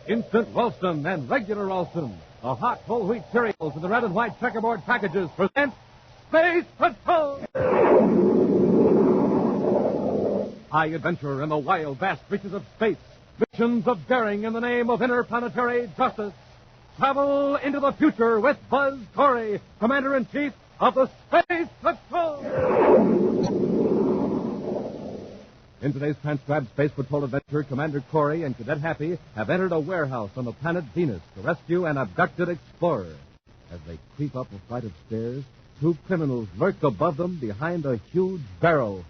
Instant Ralston and regular Ralston, the hot whole wheat cereals in the red and white checkerboard packages present Space Patrol! High adventure in the wild, vast reaches of space. Missions of daring in the name of interplanetary justice. Travel into the future with Buzz Corey, Commander-in-Chief of the Space Patrol! In today's transcribed Space Patrol adventure, Commander Corey and Cadet Happy have entered a warehouse on the planet Venus to rescue an abducted explorer. As they creep up a flight of stairs, two criminals lurk above them behind a huge barrel.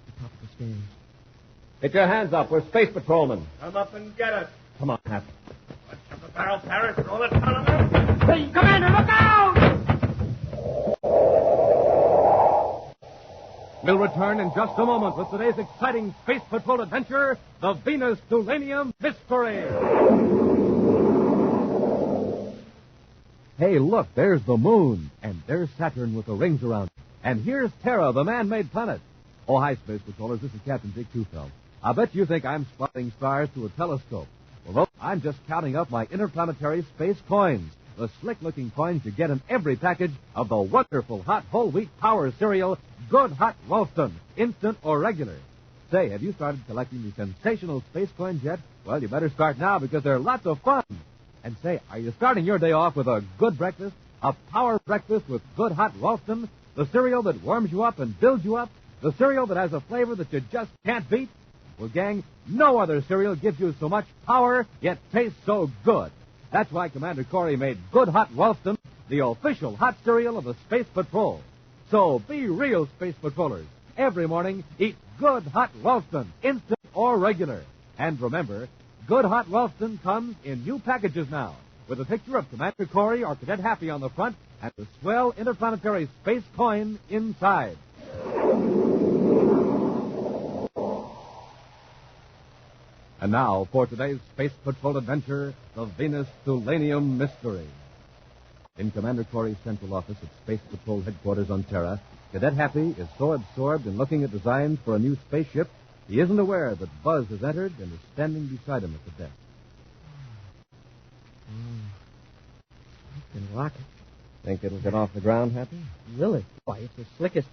The top of the stairs. Get your hands up. We're Space Patrolmen. Come up and get us. Come on, Happy. Let's shut the barrel, Paris. Roll it down on them. Hey, Commander, look out! We'll return in just a moment with today's exciting Space Patrol adventure, the Venus Thulanium Mystery. Hey, look, there's the moon, and there's Saturn with the rings around it. And here's Terra, the man-made planet. Oh, hi, Space Patrollers. This is Captain Dick Tufeld. I bet you think I'm spotting stars through a telescope. Well, look, I'm just counting up my interplanetary space coins. The slick-looking coins you get in every package of the wonderful hot whole wheat power cereal, Good Hot Ralston, instant or regular. Say, have you started collecting the sensational space coins yet? Well, you better start now because they're lots of fun. And say, are you starting your day off with a good breakfast? A power breakfast with Good Hot Ralston? The cereal that warms you up and builds you up? The cereal that has a flavor that you just can't beat? Well, gang, no other cereal gives you so much power, yet tastes so good. That's why Commander Corey made Good Hot Ralston the official hot cereal of the Space Patrol. So be real Space Patrollers. Every morning, eat Good Hot Ralston, instant or regular. And remember, Good Hot Ralston comes in new packages now, with a picture of Commander Corey or Cadet Happy on the front and a swell interplanetary space coin inside. And now, for today's Space Patrol adventure, the Venus Thulanium Mystery. In Commander Corey's central office at Space Patrol headquarters on Terra, Cadet Happy is so absorbed in looking at designs for a new spaceship, he isn't aware that Buzz has entered and is standing beside him at the desk. I can rock it. Think it'll get off the ground, Happy? Really? Why, it's the slickest.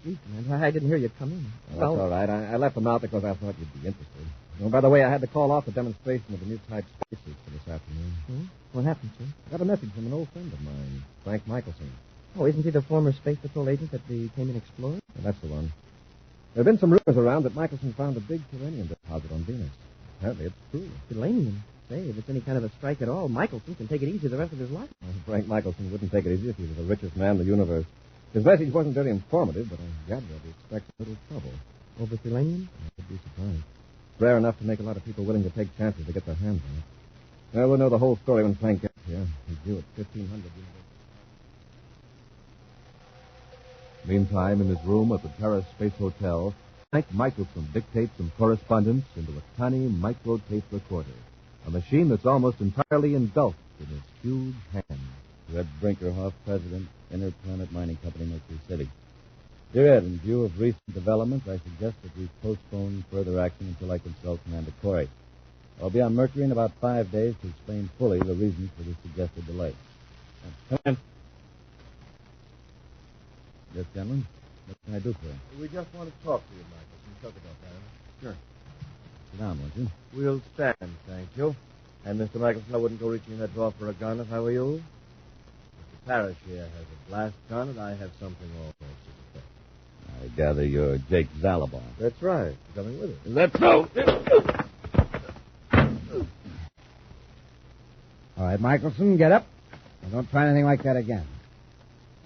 Gee, Commander, I didn't hear you come in. Well, that's all right. I left them out because I thought you'd be interested. Oh, by the way, I had to call off the demonstration of the new type spacesuits for this afternoon. Hmm? What happened, sir? I got a message from an old friend of mine, Frank Michelson. Oh, isn't he the former Space Patrol agent that became an explorer? Yeah, that's the one. There have been some rumors around that Michelson found a big Thulanium deposit on Venus. Apparently it's true. Thulanium? Say, if it's any kind of a strike at all, Michelson can take it easy the rest of his life. Well, Frank Michelson wouldn't take it easy if he was the richest man in the universe. His message wasn't very informative, but I gather that he expects a little trouble. Over Thulanium? I'd be surprised. It's rare enough to make a lot of people willing to take chances to get their hands on it. Well, we'll know the whole story when Frank gets here. He's due at 1500. Meantime, in his room at the Terra Space Hotel, Frank Michelson dictates some correspondence into a tiny micro-tape recorder, a machine that's almost entirely engulfed in his huge hand. Red Brinkerhoff, President, Interplanet Mining Company, Mercury City. Dear Ed, in view of recent developments, I suggest that we postpone further action until I consult Commander Corey. I'll be on Mercury in about 5 days to explain fully the reasons for the suggested delay. Come in. Yes, gentlemen. What can I do for you? We just want to talk to you, Michael. Talk about that. Sure. Sit down, won't you? We'll stand, thank you. And, Mr. Michelson, I wouldn't go reaching in that drawer for a gun if I were you. Mr. Parrish here has a blast gun, and I have something almost as effective. I gather you're Jake Zalabon. That's right. Coming with it. Is that so? All right, Michelson, get up. And don't try anything like that again.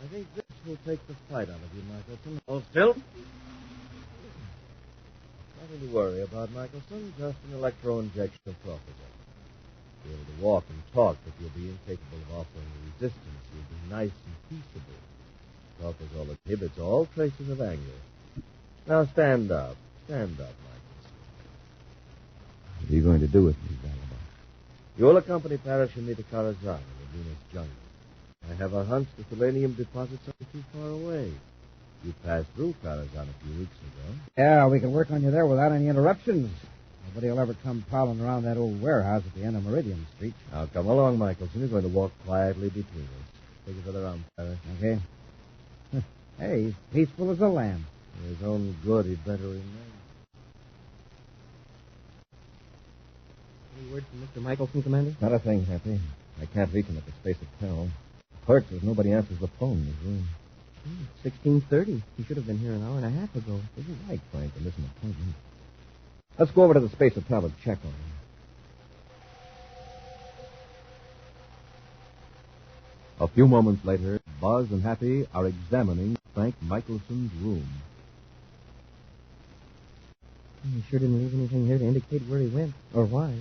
I think this will take the fight out of you, Michelson. Hold still. Nothing to worry about, Michelson. Just an electro-injection of propofol. You'll be able to walk and talk, but you'll be incapable of offering resistance. You'll be nice and peaceable. Propofol inhibits all traces of anger. Now stand up. Stand up, Michelson. What are you going to do with me, Zalabon? You'll accompany Parrish and me to Karazhan in the Venus jungle. I have a hunch the Thulanium deposits aren't too far away. You passed through Carazon a few weeks ago. Yeah, we can work on you there without any interruptions. Nobody will ever come prowling around that old warehouse at the end of Meridian Street. Now, come along, Michelson. You're going to walk quietly between us. Take us around, Paris. Okay. Hey, he's peaceful as a lamb. For his own good, he'd better remain. Any word from Mr. Michelson, Commander? Not a thing, Happy. I can't reach him at the space of peril. The clerk says nobody answers the phone in his room. 16:30. He should have been here an hour and a half ago. Isn't right, Frank, to miss an appointment. Let's go over to the space of peril and check on him. A few moments later, Buzz and Happy are examining Frank Michelson's room. He sure didn't leave anything here to indicate where he went or why.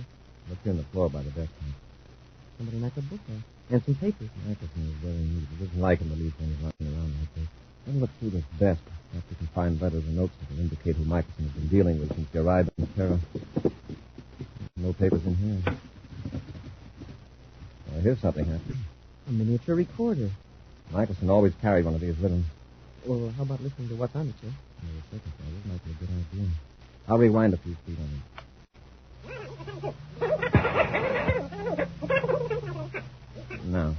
Look here on the floor by the desk. Somebody knocked a book out. And some papers. Michelson is very neat. He doesn't like him to leave things lying around like this. Let me look through this desk. Perhaps we can find letters or notes that will indicate who Michelson has been dealing with since he arrived in the Terra. No papers in here. Here's something, Happy. A miniature recorder. Michelson always carried one of these with him. Well, how about listening to what's on it, sir? This might be a good idea. I'll rewind a few feet on it. No.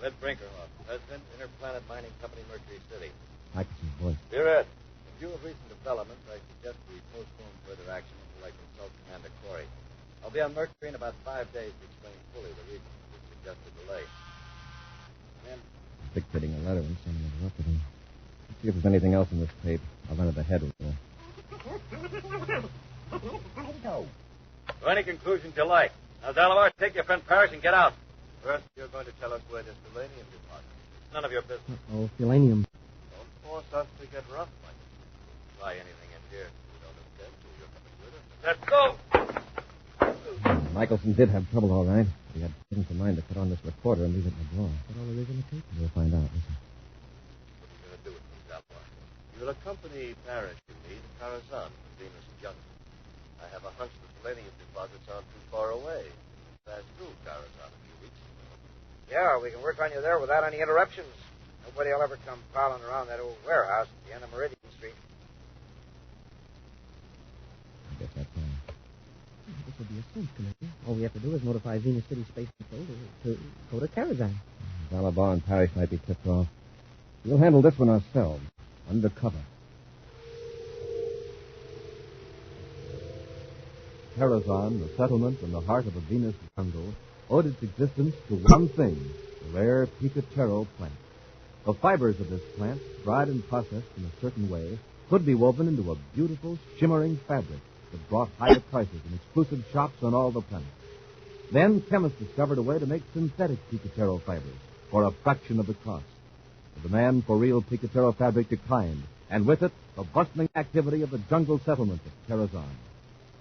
Red Brinkerhoff, President, Interplanet Mining Company, Mercury City. Michelson's voice. Dear Ed, in view of recent developments, I suggest we postpone further action until I consult Commander Corey. I'll be on Mercury in about 5 days to explain fully the reasons for this suggested delay. And Dictating a letter and someone interrupted him. Let's see if there's anything else in this tape. I'll run it ahead with you. to any conclusions you like. Now, Dalamar, take your friend Parrish and get out. First, you're going to tell us where this Thulanium deposit is. None of your business. Oh, Thulanium. Don't force us to get rough, Mike. Try anything in here. We don't object to your coming with us. Let's go! Michelson did have trouble, all right. He had things in mind to put on this recorder and leave it in the drawer. That all there is in the tape? We'll find out. Listen. What are you going to do with me, Dalamar? You'll accompany Parrish and me to Carazon, Venus Junction. I have a hunch the Thulanium deposits aren't too far away. Passed through Carazon a few weeks ago. Yeah, we can work on you there without any interruptions. Nobody will ever come prowling around that old warehouse at the end of Meridian Street. I guess that's all. This will be a cinch, Commander. All we have to do is notify Venus City Space Control to go to Carazon. Dalabar and Parrish might be tipped off. We'll handle this one ourselves, undercover. Carazon, the settlement in the heart of a Venus jungle, owed its existence to one thing, the rare Picatero plant. The fibers of this plant, dried and processed in a certain way, could be woven into a beautiful, shimmering fabric that brought higher prices in exclusive shops on all the planet. Then chemists discovered a way to make synthetic Picatero fibers for a fraction of the cost. The demand for real Picatero fabric declined, and with it, the bustling activity of the jungle settlement of Carazon.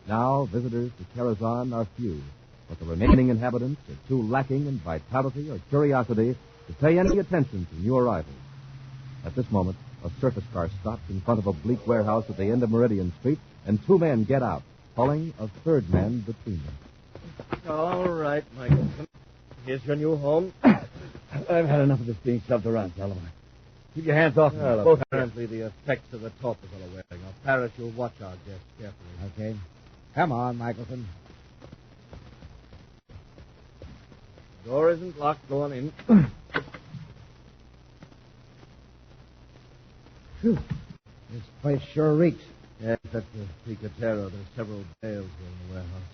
Now, visitors to Carazon are few, but the remaining inhabitants are too lacking in vitality or curiosity to pay any attention to new arrivals. At this moment, a surface car stops in front of a bleak warehouse at the end of Meridian Street, and two men get out, pulling a third man between them. All right, Michelson. Here's your new home. I've had enough of this being shoved around, Dalabar. Keep your hands off me. Well, Both apparently the effects of the torpors are wearing off. Parrish, you'll watch our guests carefully. Okay. Come on, Michelson. Door isn't locked. Go on in. Phew. This place sure reeks. Yes, that's the Picatero. There's several bales here in the warehouse.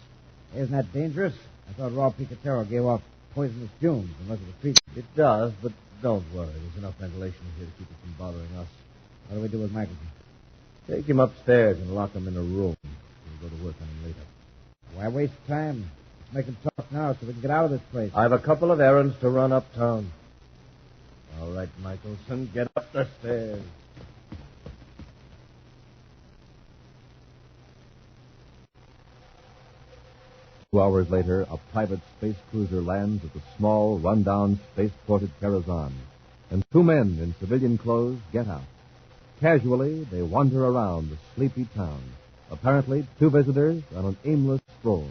Isn't that dangerous? I thought raw Picatero gave off poisonous fumes unless it was treated. It does, but don't worry. There's enough ventilation here to keep it from bothering us. What do we do with Michelson? Take him upstairs and lock him in a room. We'll go to work on him later. Why waste time? Let's make him talk now so we can get out of this place. I have a couple of errands to run uptown. All right, Michelson, get up the stairs. 2 hours later, a private space cruiser lands at the small, run-down spaceport at Carazon, and two men in civilian clothes get out. Casually, they wander around the sleepy town, apparently two visitors on an aimless stroll.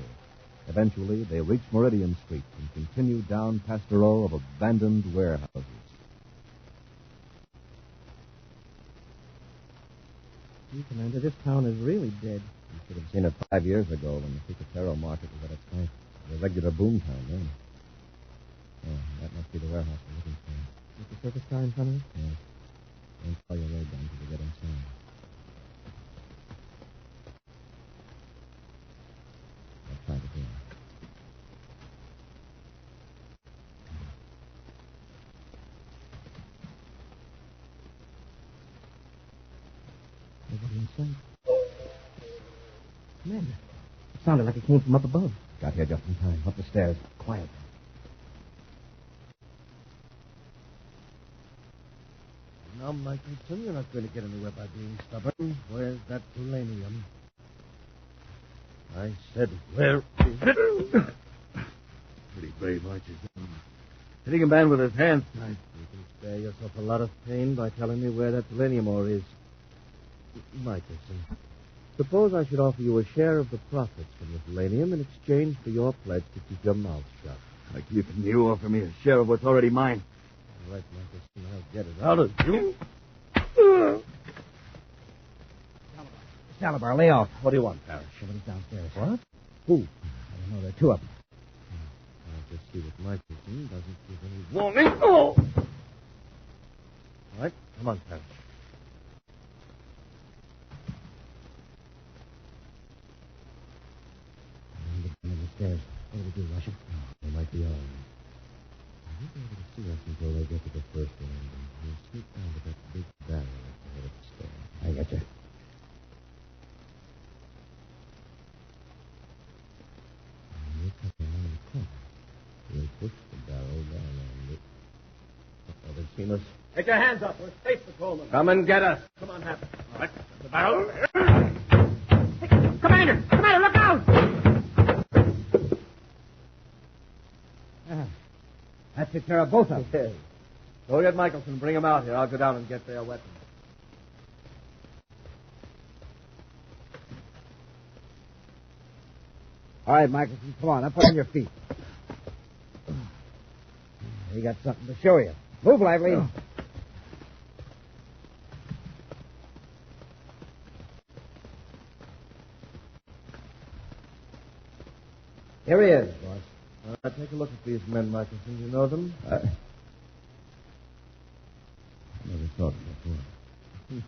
Eventually, they reach Meridian Street and continue down past a row of abandoned warehouses. Gee, Commander, this town is really dead. You should have seen it 5 years ago when the Picatero market was at its height. A regular boom town then. Oh, that must be the warehouse we're looking for. With the surface car in front of us? Yeah. Don't slow your road down till we get inside. I'll try the door. Nobody inside. Commander, it sounded like it came from up above. Got here just in time. Up the stairs. Quiet. Now, Michelson, you're not going to get anywhere by being stubborn. Where's that Thulanium? I said, where is it? Pretty brave, aren't you, John? Hitting a man with his hands tied. You can spare yourself a lot of pain by telling me where that Thulanium ore is. Michelson, suppose I should offer you a share of the profits from the Thulanium in exchange for your pledge to keep your mouth shut. Like you offer me a share of what's already mine. All right, Michelson, I'll get it out of you. Salabar, lay off. What do you want, Parrish? Somebody's downstairs. What? Who? I don't know. There are two of them. I'll just see that Michelson doesn't give any warning. Oh! All right, come on, Parrish. On the stairs. What do we do, Russia? They might be on. I won't be able to see us until they get to the first landing. We'll sneak down to that big barrel at the head of the stairs. I got you. We'll cut around the corner. We'll push the barrel down on it. Oh, they've seen us. Get your hands up. We're space patrolmen. Come and get us. Come on, Hap. All right, the barrel. Commander! Commander, look out! That took care of both of them. Yes. Go get Michelson and bring him out here. I'll go down and get their weapons. All right, Michelson, come on. Up on your feet. We got something to show you. Move lively. Here he is, boss. Take a look at these men, Michelson. Do you know them? Never thought of before. And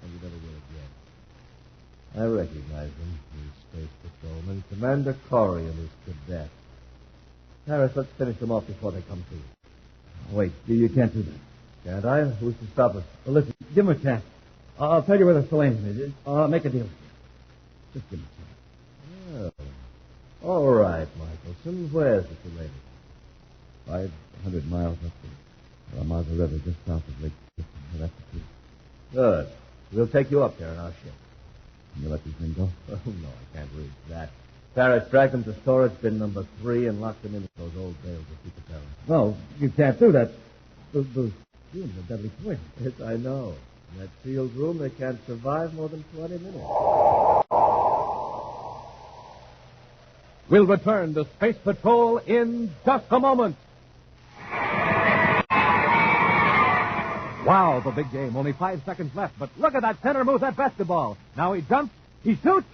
you never will again. I recognize them. These space patrolmen. Commander Corey and his cadet. Harris, let's finish them off before they come to you. Wait, you can't do that. Can't I? Who's to stop us? Well, listen, give him a chance. I'll tell you where the Thulanium is. I'll make a deal. Just give him a chance. Oh. All right, Michelson. Where's the Thulanium? 500 miles up the Ramada River, just south of Lake. That's the truth. Good. We'll take you up there in our ship. Can you let these men go? Oh, no, I can't read that. Parrish, drag them to storage bin number 3 and lock them in those old bales of Picatero. No, you can't do that. Those fumes are deadly poison. Yes, I know. In that sealed room, they can't survive more than 20 minutes. We'll return to Space Patrol in just a moment. Wow, the big game. Only 5 seconds left, but look at that center move, that basketball. Now he jumps, he shoots.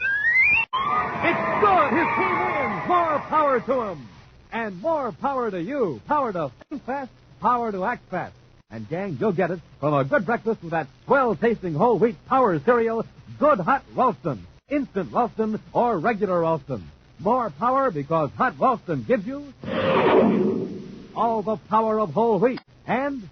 It's good! His team wins! More power to him! And more power to you. Power to think fast, power to act fast. And, gang, you'll get it from a good breakfast with that swell-tasting whole wheat power cereal, Good Hot Ralston, Instant Ralston, or Regular Ralston. More power because Hot Ralston gives you all the power of whole wheat and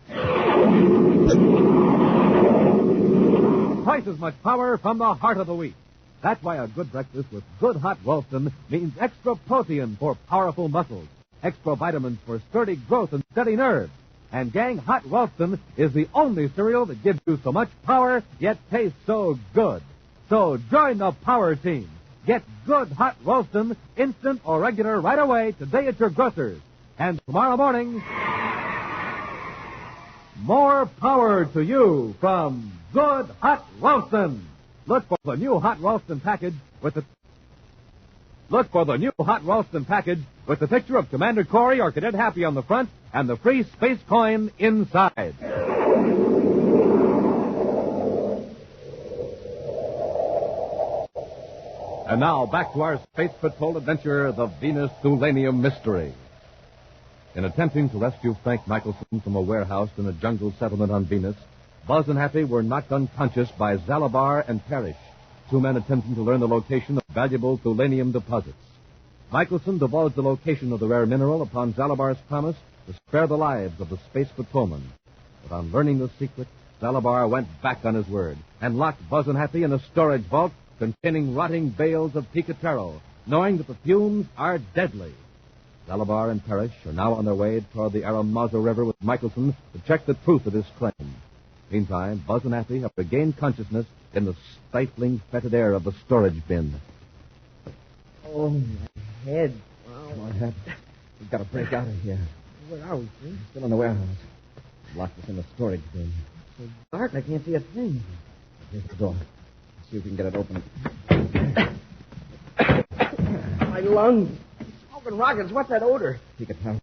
twice as much power from the heart of the wheat. That's why a good breakfast with Good Hot Ralston means extra protein for powerful muscles, extra vitamins for sturdy growth and steady nerves. And, gang, Hot Ralston is the only cereal that gives you so much power, yet tastes so good. So join the power team. Get Good Hot Ralston, instant or regular, right away today at your grocer's. And tomorrow morning, more power to you from Good Hot Ralston. Look for the new Hot Ralston package with the picture of Commander Corey or Cadet Happy on the front and the free space coin inside. And now, back to our Space Patrol adventure, the Venus Thulanium Mystery. In attempting to rescue Frank Michelson from a warehouse in a jungle settlement on Venus, Buzz and Happy were knocked unconscious by Zalabar and Parrish, two men attempting to learn the location of valuable Thulanium deposits. Michelson divulged the location of the rare mineral upon Zalabar's promise to spare the lives of the Space Patrolmen. But on learning the secret, Zalabar went back on his word and locked Buzz and Happy in a storage vault containing rotting bales of picatero, knowing that the fumes are deadly. Zalabar and Parrish are now on their way toward the Aramaza River with Michelson to check the truth of his claim. Meantime, Buzz and Happy have regained consciousness in the stifling, fetid air of the storage bin. Oh, my head. Wow. Come on, Hap. We've got to break out of here. Where are we, Steve? Still in the warehouse. Locked us in the storage bin. It's so dark, I can't see a thing. Here's the door. Let's see if we can get it open. My lungs. Smoking rockets. What's that odor? Picatero.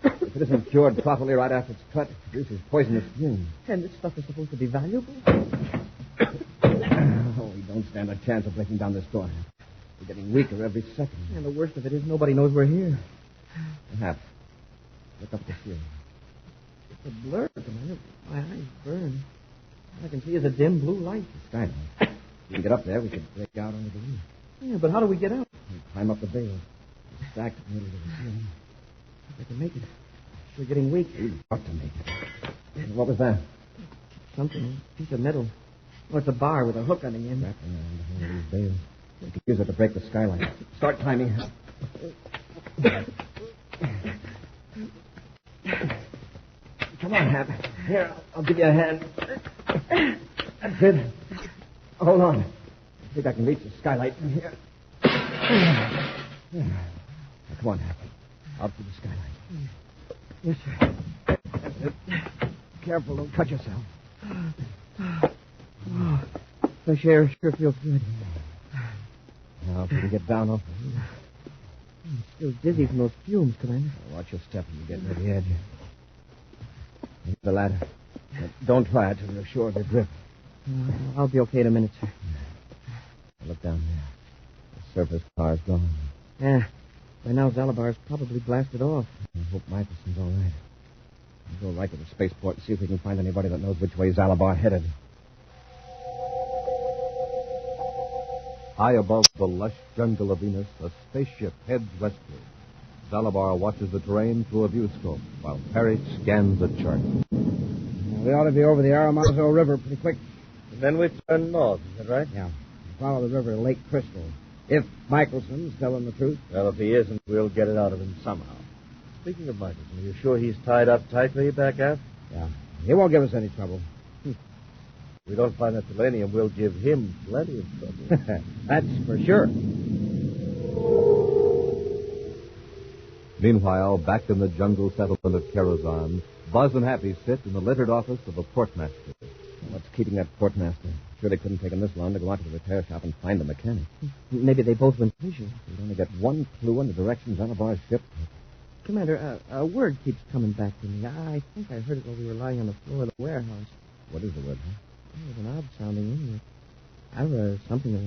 If it isn't cured properly right after it's cut, it produces poisonous fumes. And this stuff is supposed to be valuable? Oh, we don't stand a chance of breaking down this door. We're getting weaker every second. And the worst of it is nobody knows we're here. Hap, look up the ceiling. It's a blur, Commander. My eyes burn. All I can see is a dim blue light. The skylight. If we can get up there, we could break out onto the roof. Yeah, but how do we get out? We climb up the bales. Stacked in the middle of the ceiling. If I can make it. We're getting weak. We've got to make it. What was that? Something. A piece of metal. Oh, it's a bar with a hook on the end. Wrapped around one of these bales. We could use it to break the skylight. Start climbing. Come on, Hap. Here, I'll give you a hand. That's it. Hold on. I think I can reach the skylight from here. Now, come on, Hap. Out through the skylight. Yes, sir. That's it. Careful, don't cut yourself. Oh, fresh air sure feels good. Now, if we can get down off I'm still dizzy from those fumes, Commander. watch your step when you get near the edge. Here's the ladder. But don't try it till you're sure of your grip. I'll be okay in a minute, sir. Look down there. The surface car's gone. Yeah. By now, Zalabar's probably blasted off. I hope Michelson's all right. We'll go right to the spaceport and see if we can find anybody that knows which way Zalabar headed. High above the lush jungle of Venus, a spaceship heads westward. Zalabar watches the terrain through a viewscope, while Parrish scans a chart. We ought to be over the Aramazo River pretty quick. And then we turn north, is that right? Yeah. Follow the river to Lake Crystal. If Michelson's telling the truth. Well, if he isn't, we'll get it out of him somehow. Speaking of Michelson, are you sure he's tied up tightly back aft? Yeah. He won't give us any trouble. If we don't find that Thulanium, we'll give him plenty of trouble. That's for sure. Meanwhile, back in the jungle settlement of Karazhan, Buzz and Happy sit in the littered office of a portmaster. What's keeping that portmaster? Surely couldn't take him this long to go out to the repair shop and find the mechanic. Maybe they both went fishing. We'd only get one clue in the direction Zalabar's ship took. Commander, a word keeps coming back to me. I think I heard it while we were lying on the floor of the warehouse. What is the word, huh? It was an odd-sounding English. Ara something or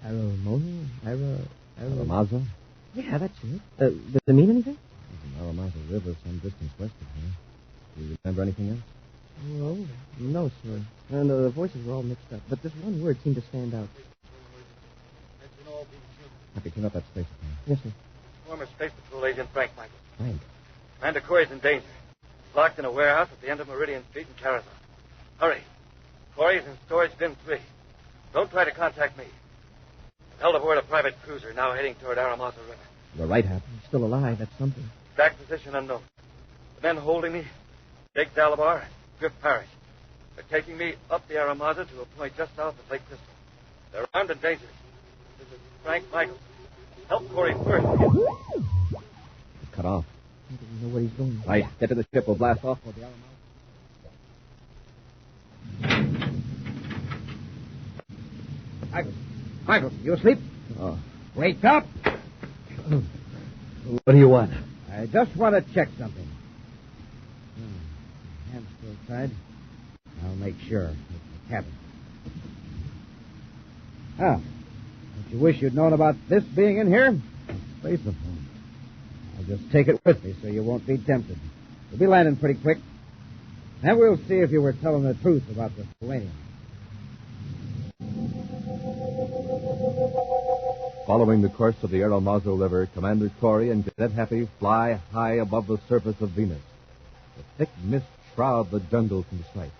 other. Aramono? Aramaza? Yeah, that's it. Does it mean anything? There's an Aramaza River some distance west of here. Do you remember anything else? Oh, no, sir. And the voices were all mixed up. But this one word seemed to stand out. Happy, turn up that space. Yes, sir. Former Space Patrol agent Frank Michael. Frank. Commander Corey's in danger. He's locked in a warehouse at the end of Meridian Street in Karazhan. Hurry. Corey's in storage bin 3. Don't try to contact me. I've held aboard a private cruiser now heading toward Aramaza River. You're right, Hap. He's still alive. That's something. Exact position unknown. The men holding me, Jake Zalabar, Griff Parrish. They're taking me up the Aramaza to a point just south of Lake Crystal. They're armed and dangerous. This is Frank Michael. Help Corey first. Cut off. He doesn't know where he's going. Right. Get to the ship. We'll blast off for the Aramaza. Michael, you asleep? Oh. Wake up! What do you want? I just want to check something. Hands still tied. I'll make sure. It's the cabin. Ah, You wish you'd known about this being in here? Spaceophone. I'll just take it with me so you won't be tempted. We'll be landing pretty quick. And we'll see if you were telling the truth about the Thulanium. Following the course of the Aeromazo River, Commander Corey and Cadet Happy fly high above the surface of Venus. The thick mist shrouds the jungle from sight,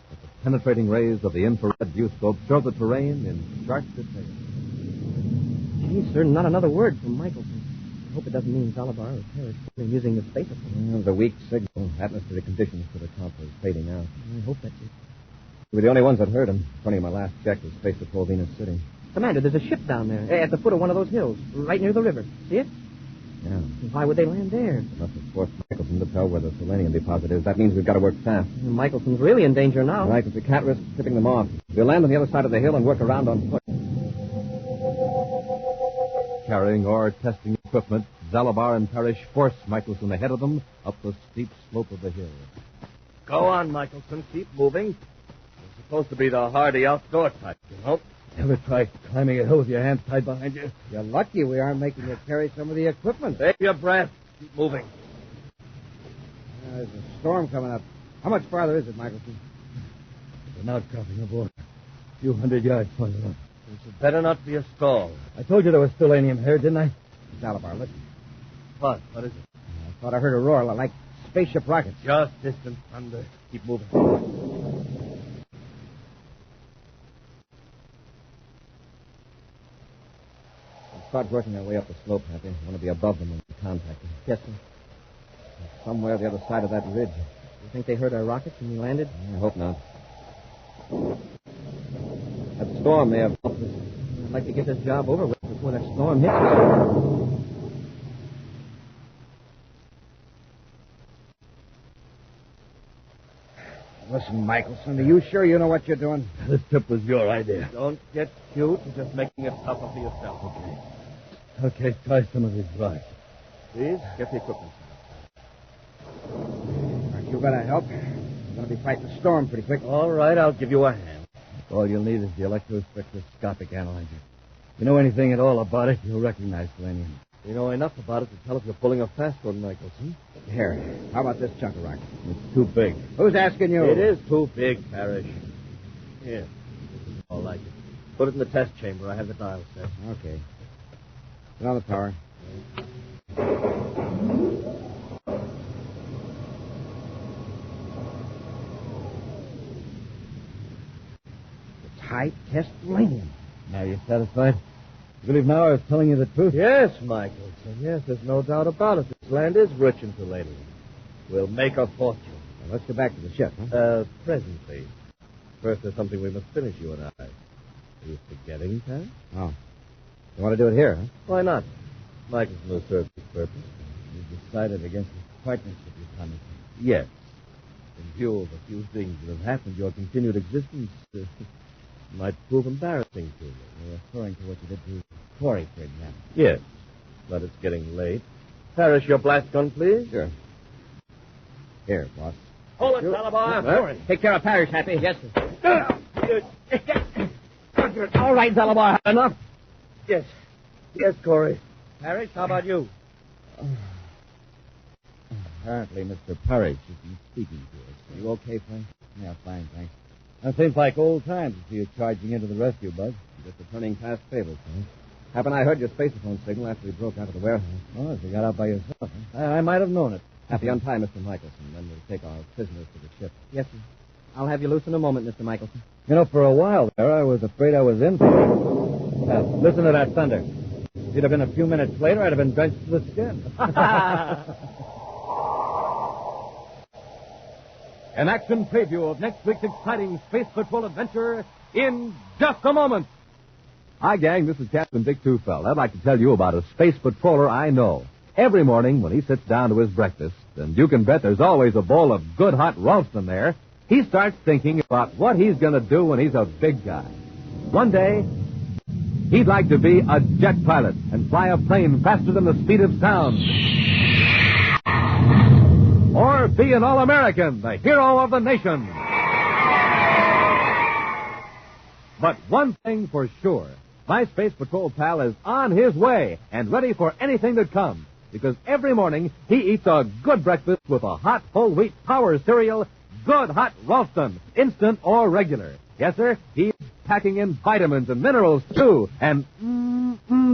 but the penetrating rays of the infrared viewscope show the terrain in sharp detail. Gee, sir, not another word from Michelson. I hope it doesn't mean Zalabar or Parrish are using the spaceophone. The weak signal. Atmospheric conditions could account for his fading out. I hope that's it. We were the only ones that heard him. Funny, my last check was Space Patrol Venus City. Commander, there's a ship down there at the foot of one of those hills, right near the river. See it? Yeah. Why would they land there? Enough to force Michelson to tell where the Thulanium deposit is. That means we've got to work fast. Michelson's really in danger now. Right, but we can't risk tipping them off. We'll land on the other side of the hill and work around on foot. Carrying or testing equipment, Zalabar and Parrish force Michelson ahead of them up the steep slope of the hill. Go on, Michelson. Keep moving. You're supposed to be the hardy outdoor type, you know. Ever try climbing a hill with your hands tied behind you? You're lucky we aren't making you carry some of the equipment. Save your breath. Keep moving. There's a storm coming up. How much farther is it, Michelson? There's an outcropping aboard. A few hundred yards farther up. It better not be a stall. I told you there was Thulanium here, didn't I? Zalabar, listen. What? What is it? I thought I heard a roar like spaceship rockets. Just distant thunder. Keep moving. Start working our way up the slope, Happy. I want to be above them when we contact them. Yes, sir. Somewhere the other side of that ridge. You think they heard our rockets when we landed? I hope not. That storm may have helped us. I'd like to get this job over with before that storm hits us. Listen, Michelson, are you sure you know what you're doing? This trip was your idea. Don't get cute. You're just making it tougher for yourself. Okay, try some of these rocks. Please, get the equipment. Aren't you going to help? We're going to be fighting the storm pretty quick. All right, I'll give you a hand. All you'll need is the electrospectroscopic analyzer. If you know anything at all about it, you'll recognize Thulanium. You know enough about it to tell if you're pulling a fast one, Michelson. Here, how about this chunk of rock? It's too big. Who's asking you? It is too big, Parrish. Here. This is all like it. Put it in the test chamber. I have the dial set. Okay. Put on the power. It's high-test uranium. Now you're satisfied? You believe now I was telling you the truth? Yes, Michelson. Yes, there's no doubt about it. This land is rich in Thulanium. We'll make a fortune. Now, let's go back to the ship, huh? Presently. First, there's something we must finish, you and I. Are you forgetting, Parrish? Oh. You want to do it here, huh? Why not? Michelson will serve his purpose. You decided against this partnership you promised me. Yes. In view of a few things that have happened, your continued existence might prove embarrassing to you. You're referring to what you did to Corey, for example. Yes, but it's getting late. Parrish, your blast gun, please. Sure. Here, boss. Hold it, Zalabar. Take care of Parrish, Happy. Yes, sir. All right, Zalabar. Enough? Yes. Yes, Corey. Parrish, how about you? Apparently, Mr. Parrish has been speaking to us. Are you okay, Frank? Yeah, fine, thanks. It seems like old times to see you charging into the rescue, Buzz. Just returning past favors, Frank. Happy and I heard your spaceophone signal after we broke out of the warehouse. Oh, so you got out by yourself, huh? I might have known it. Happy, untie Mr. Michelson, then we'll take our prisoners to the ship. Yes, sir. I'll have you loose in a moment, Mr. Michelson. You know, for a while there, I was afraid I was in for it. Now, listen to that thunder. If you'd have been a few minutes later, I'd have been drenched to the skin. An action preview of next week's exciting Space Patrol adventure in just a moment. Hi, gang. This is Captain Dick Tufeld. I'd like to tell you about a space patroller I know. Every morning when he sits down to his breakfast, and you can bet there's always a bowl of good hot roast in there, he starts thinking about what he's going to do when he's a big guy. One day, he'd like to be a jet pilot and fly a plane faster than the speed of sound. Or be an All-American, the hero of the nation. But one thing for sure, My Space Patrol pal is on his way and ready for anything that comes. Because every morning he eats a good breakfast with a hot whole wheat power cereal, Good Hot Ralston, instant or regular. Yes, sir, he's packing in vitamins and minerals, too, and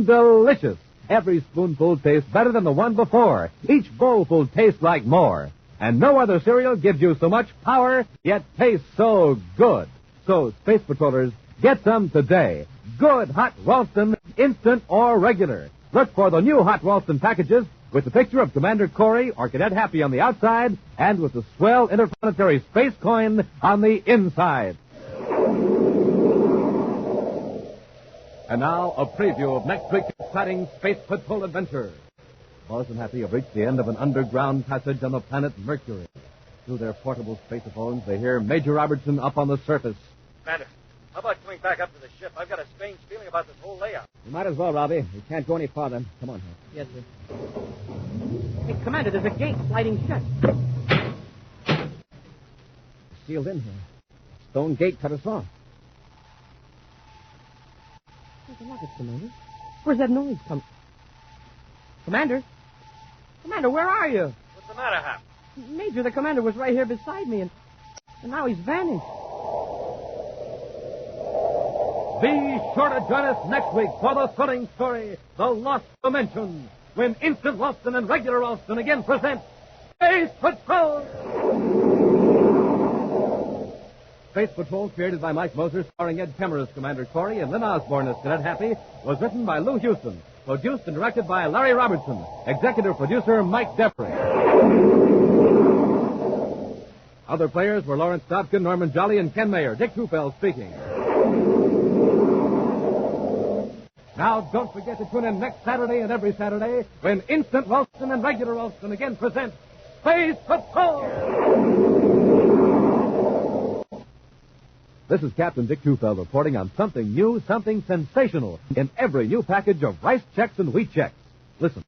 delicious. Every spoonful tastes better than the one before. Each bowlful tastes like more. And no other cereal gives you so much power, yet tastes so good. So, Space Patrollers, get some today. Good Hot Ralston, instant or regular. Look for the new Hot Ralston packages with the picture of Commander Corey or Cadet Happy on the outside and with the swell interplanetary space coin on the inside. And now, a preview of next week's exciting Space Patrol adventure. Buzz and Happy have reached the end of an underground passage on the planet Mercury. Through their portable spacephones, they hear Major Robertson up on the surface. Commander, how about coming back up to the ship? I've got a strange feeling about this whole layout. You might as well, Robbie. We can't go any farther. Come on, Hank. Yes, sir. Hey, Commander, there's a gate sliding shut. We're sealed in here. Stone gate cut us off. Take a look at Commander. Where's that noise coming? Commander? Commander, where are you? What's the matter, Hap? Major, the commander was right here beside me, and now he's vanished. Be sure to join us next week for the thrilling story, The Lost Dimension, when Instant Ralston and Regular Ralston again present Space Patrol! Space Patrol, created by Mike Moser, starring Ed Kemmer as Commander Corey and Lynn Osborne as Cadet Happy, was written by Lou Houston, produced and directed by Larry Robertson, executive producer Mike Depry. Other players were Lawrence Dobkin, Norman Jolly, and Ken Mayer. Dick Tufeld speaking. Now, don't forget to tune in next Saturday and every Saturday when Instant Ralston and Regular Ralston again present Space Patrol! This is Captain Dick Tufeld reporting on something new, something sensational in every new package of rice checks and wheat checks. Listen.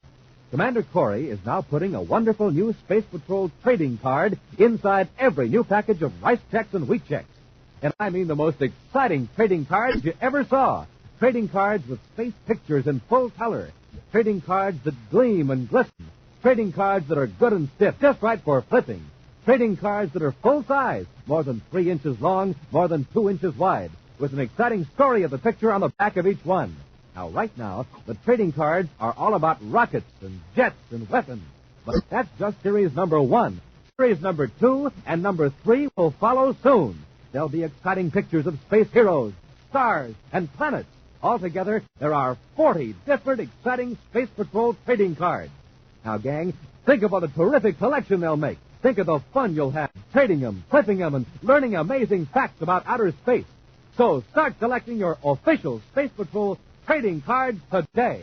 Commander Corey is now putting a wonderful new Space Patrol trading card inside every new package of rice checks and wheat checks. And I mean the most exciting trading cards you ever saw. Trading cards with space pictures in full color. Trading cards that gleam and glisten. Trading cards that are good and stiff, just right for flipping. Trading cards that are full size, more than 3 inches long, more than 2 inches wide, with an exciting story of the picture on the back of each one. Now, right now, the trading cards are all about rockets and jets and weapons. But that's just series number 1. Series number 2 and number 3 will follow soon. There'll be exciting pictures of space heroes, stars, and planets. Altogether, there are 40 different exciting Space Patrol trading cards. Now, gang, think of what a terrific collection they'll make. Think of the fun you'll have trading them, flipping them, and learning amazing facts about outer space. So start collecting your official Space Patrol trading cards today.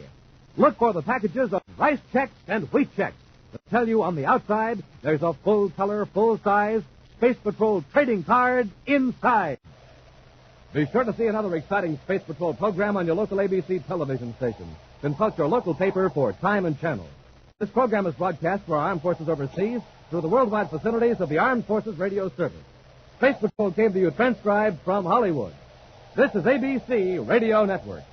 Look for the packages of rice checks and wheat checks that tell you on the outside there's a full-color, full-size Space Patrol trading card inside. Be sure to see another exciting Space Patrol program on your local ABC television station. Consult your local paper for time and channel. This program is broadcast for our armed forces overseas through the worldwide facilities of the Armed Forces Radio Service. Space Patrol came to you transcribed from Hollywood. This is ABC Radio Network.